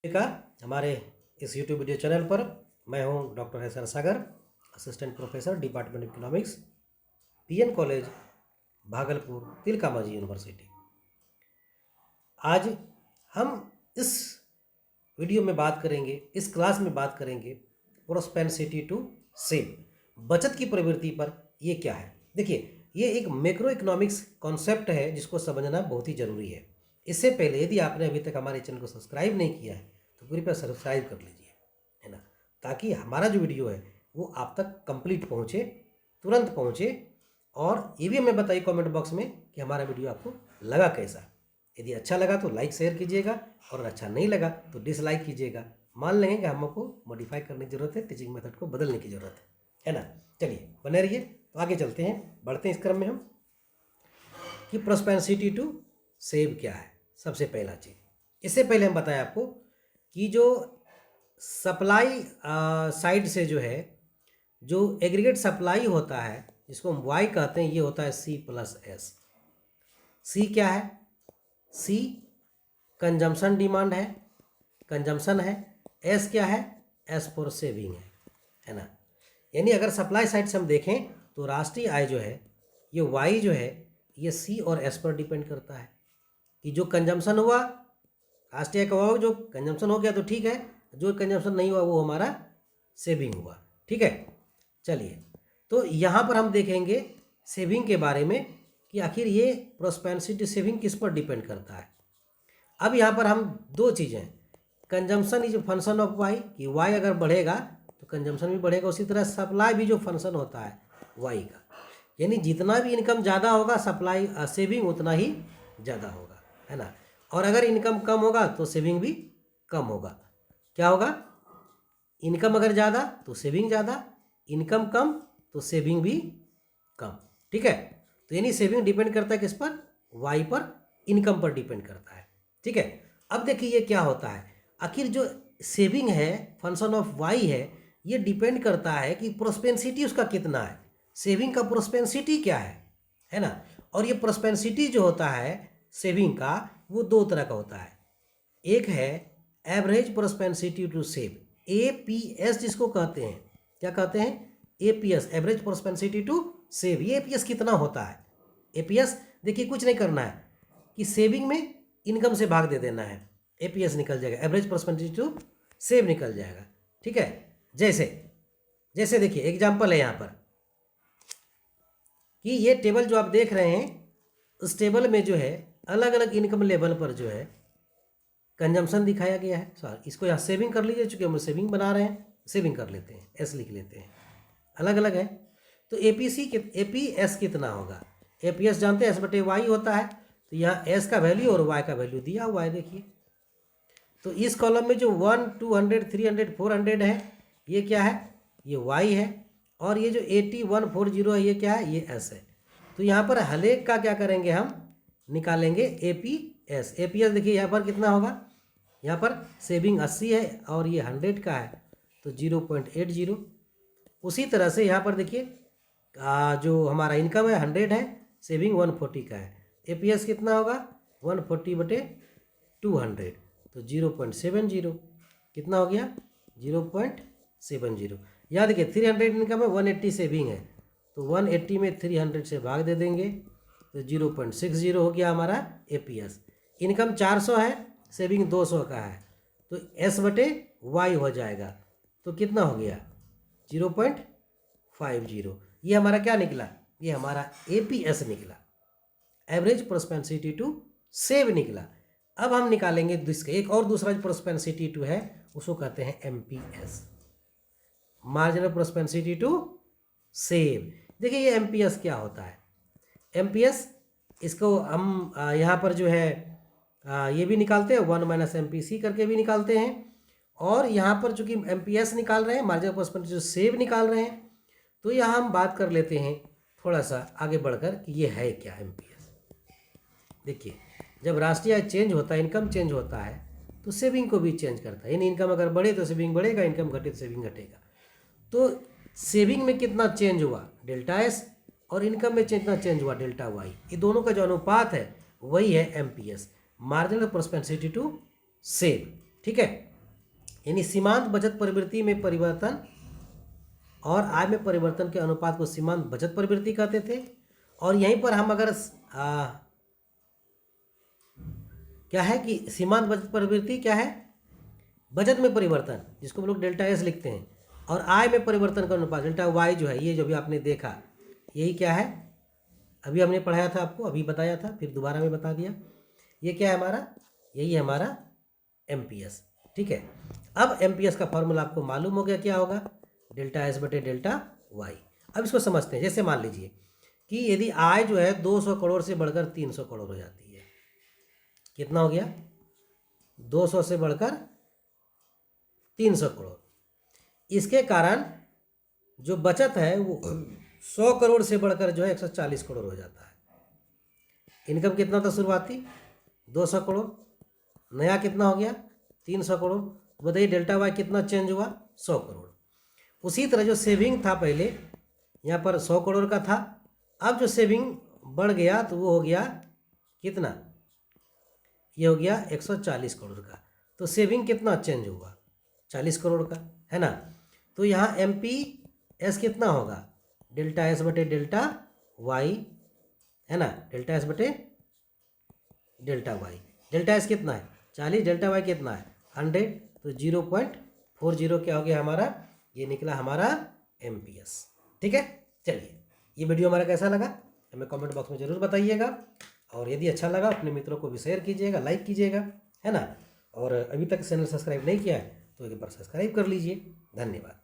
का हमारे इस YouTube वीडियो चैनल पर मैं हूं doctor S R Sagar, assistant professor department of economics, PN college Bhagalpur, Tilkamanjhi university. आज हम इस वीडियो में बात करेंगे, इस क्लास में बात करेंगे प्रोस्पेंसिटी टू सेव, बचत की प्रवृत्ति पर। ये क्या है? देखिए, ये एक मैक्रो इकोनॉमिक्स कॉन्सेप्ट है जिसको समझना बहुत ही ज़रूरी है। इससे पहले यदि आपने अभी तक हमारे चैनल को सब्सक्राइब नहीं किया है तो कृपया सब्सक्राइब कर लीजिए, है ना, ताकि हमारा जो वीडियो है वो आप तक कंप्लीट पहुँचे, तुरंत पहुँचे। और ये भी हमें बताइए कमेंट बॉक्स में कि हमारा वीडियो आपको लगा कैसा। यदि अच्छा लगा तो लाइक शेयर कीजिएगा और अच्छा नहीं लगा तो डिसलाइक कीजिएगा। मान लेंगे कि हमको मॉडिफाई करने की ज़रूरत है, टीचिंग मेथड को बदलने की ज़रूरत है ना। चलिए बने रहिए, तो आगे चलते हैं, बढ़ते हैं इस क्रम में हम कि प्रोस्पेंसिटी टू सेव क्या है। सबसे पहला चीज़, इससे पहले हम बताएं आपको कि जो सप्लाई साइड से जो है, जो एग्रीगेट सप्लाई होता है जिसको हम वाई कहते हैं, ये होता है C+S। सी क्या है? सी कंजम्पशन डिमांड है, कंजम्पशन है। एस क्या है? एस फॉर सेविंग है ना। यानी अगर सप्लाई साइड से हम देखें तो राष्ट्रीय आय जो है, ये वाई जो है, ये सी और एस पर डिपेंड करता है कि जो कंजम्पशन हुआ, राष्ट्रीय का हुआ, जो कंजम्पशन हो गया तो ठीक है, जो कंजम्पशन नहीं हुआ वो हमारा सेविंग हुआ। ठीक है, चलिए तो यहाँ पर हम देखेंगे सेविंग के बारे में कि आखिर ये प्रोस्पेंसिटी सेविंग किस पर डिपेंड करता है। अब यहाँ पर हम दो चीज़ें, consumption is function of Y, कि वाई अगर बढ़ेगा तो कंजम्पशन भी बढ़ेगा, उसी तरह सप्लाई भी जो फंक्शन होता है वाई का, यानी जितना भी इनकम ज़्यादा होगा सप्लाई सेविंग उतना ही ज़्यादा होगा, है ना। और अगर इनकम कम होगा तो सेविंग भी कम होगा। क्या होगा? इनकम अगर ज़्यादा तो सेविंग ज़्यादा, इनकम कम तो सेविंग भी कम। ठीक है, तो यानी सेविंग डिपेंड करता है किस पर? वाई पर, इनकम पर डिपेंड करता है। ठीक है, अब देखिए ये क्या होता है, आखिर जो सेविंग है फंक्शन ऑफ वाई है, ये डिपेंड करता है कि प्रोस्पेंसिटी उसका कितना है। सेविंग का प्रोस्पेंसिटी क्या है ना। और ये प्रोस्पेंसिटी जो होता है सेविंग का, वो दो तरह का होता है। एक है average propensity to save, APS जिसको कहते हैं। क्या कहते हैं? APS, average propensity to save. ये APS कितना होता है? APS देखिए कुछ नहीं करना है कि सेविंग में इनकम से भाग दे देना है, APS निकल जाएगा, एवरेज प्रोस्पेंसिटी टू सेव निकल जाएगा। ठीक है, जैसे जैसे देखिए एग्जाम्पल है यहाँ पर कि ये टेबल जो आप देख रहे हैं, उस टेबल में जो है अलग अलग इनकम लेवल पर जो है कंजम्पशन दिखाया गया है। सॉरी, इसको यहाँ सेविंग कर लीजिए, चूँकि हम सेविंग बना रहे हैं, सेविंग कर लेते हैं, एस लिख लेते हैं, अलग अलग है। तो APS कितना होगा? APS जानते हैं S/Y होता है, तो यहाँ S का वैल्यू और Y का वैल्यू दिया हुआ है। देखिए तो इस कॉलम में जो 1, 200, 300, 400 है, ये क्या है? ये Y है। और ये जो 80, 140 है, ये क्या है? ये S है। तो यहाँ पर हलेक का क्या करेंगे, हम निकालेंगे APS। APS देखिए यहाँ पर कितना होगा, यहाँ पर सेविंग 80 है और ये 100 का है, तो 0.80। उसी तरह से यहाँ पर देखिए जो हमारा इनकम है 100 है, सेविंग 140 का है, APS कितना होगा? 140/200, तो 0.70। कितना हो गया? 0.70। यहाँ देखिए 300 इनकम है, 180 सेविंग है, तो 180 में 300 से भाग दे देंगे, तो 0.60 हो गया हमारा APS। इनकम 400 है, सेविंग 200 का है, तो S/Y हो जाएगा, तो कितना हो गया? 0.50। ये हमारा क्या निकला? ये हमारा APS निकला, एवरेज प्रोस्पेंसिटी टू सेव निकला। अब हम निकालेंगे एक और दूसरा जो प्रोस्पेंसिटी टू है, उसको कहते हैं MPS, मार्जिनल प्रोस्पेंसिटी टू सेव। देखिए ये MPS क्या होता है? MPS इसको हम यहाँ पर जो है ये भी निकालते हैं, 1 - MPC करके भी निकालते हैं। और यहाँ पर चूँकि MPS निकाल रहे हैं, मार्जिनल प्रोस्पेंसिटी टू सेव निकाल रहे हैं, तो यहाँ हम बात कर लेते हैं थोड़ा सा आगे बढ़कर कि ये है क्या MPS। देखिए जब राष्ट्रीय आय चेंज होता है, इनकम चेंज होता है, तो सेविंग को भी चेंज करता है। यानी इनकम अगर बढ़े तो सेविंग बढ़ेगा, इनकम घटे तो सेविंग घटेगा। तो सेविंग में कितना चेंज हुआ? ΔS। और इनकम में कितना चेंज हुआ? ΔY। ये दोनों का जो अनुपात है वही है MPS, मार्जिनल प्रोस्पेंसिटी टू सेव। ठीक है, यानी सीमांत बचत प्रवृत्ति में परिवर्तन और आय में परिवर्तन के अनुपात को सीमांत बचत प्रवृत्ति कहते थे। और यहीं पर हम अगर क्या है कि सीमांत बचत प्रवृत्ति क्या है, बचत में परिवर्तन, जिसको हम लोग डेल्टा एस लिखते हैं, और आय में परिवर्तन का अनुपात डेल्टा वाई जो है, ये जो भी आपने देखा यही क्या है, अभी हमने पढ़ाया था आपको, अभी बताया था, फिर दोबारा में बता दिया। ये क्या है हमारा, यही है हमारा एमपीएस। ठीक है, अब एमपीएस का फॉर्मूला आपको मालूम हो गया क्या होगा, डेल्टा एस बटे डेल्टा वाई। अब इसको समझते हैं। जैसे मान लीजिए कि यदि आय जो है 200 करोड़ से बढ़कर 300 करोड़ हो जाती है, कितना हो गया, 200 से बढ़कर 300 करोड़, इसके कारण जो बचत है वो 100 करोड़ से बढ़कर जो है 140 करोड़ हो जाता है। इनकम कितना था शुरुआती, 200 करोड़, नया कितना हो गया 300 करोड़। तो बताइए डेल्टा वाई कितना चेंज हुआ, 100 करोड़। उसी तरह जो सेविंग था पहले यहाँ पर 100 करोड़ का था, अब जो सेविंग बढ़ गया तो वो हो गया कितना, ये हो गया 140 करोड़ का। तो सेविंग कितना चेंज हुआ, 40 करोड़ का, है ना। तो यहाँ एम पी एस कितना होगा, डेल्टा एस बटे डेल्टा वाई, है ना, डेल्टा एस बटे डेल्टा वाई। डेल्टा एस कितना है 40, डेल्टा वाई कितना है 100, तो 0.40 क्या हो गया हमारा, ये निकला हमारा एम पी एस। ठीक है, चलिए ये वीडियो हमारा कैसा लगा हमें कमेंट बॉक्स में ज़रूर बताइएगा, और यदि अच्छा लगा अपने मित्रों को भी शेयर कीजिएगा, लाइक कीजिएगा, है ना। और अभी तक चैनल सब्सक्राइब नहीं किया है तो एक बार सब्सक्राइब कर लीजिए। धन्यवाद।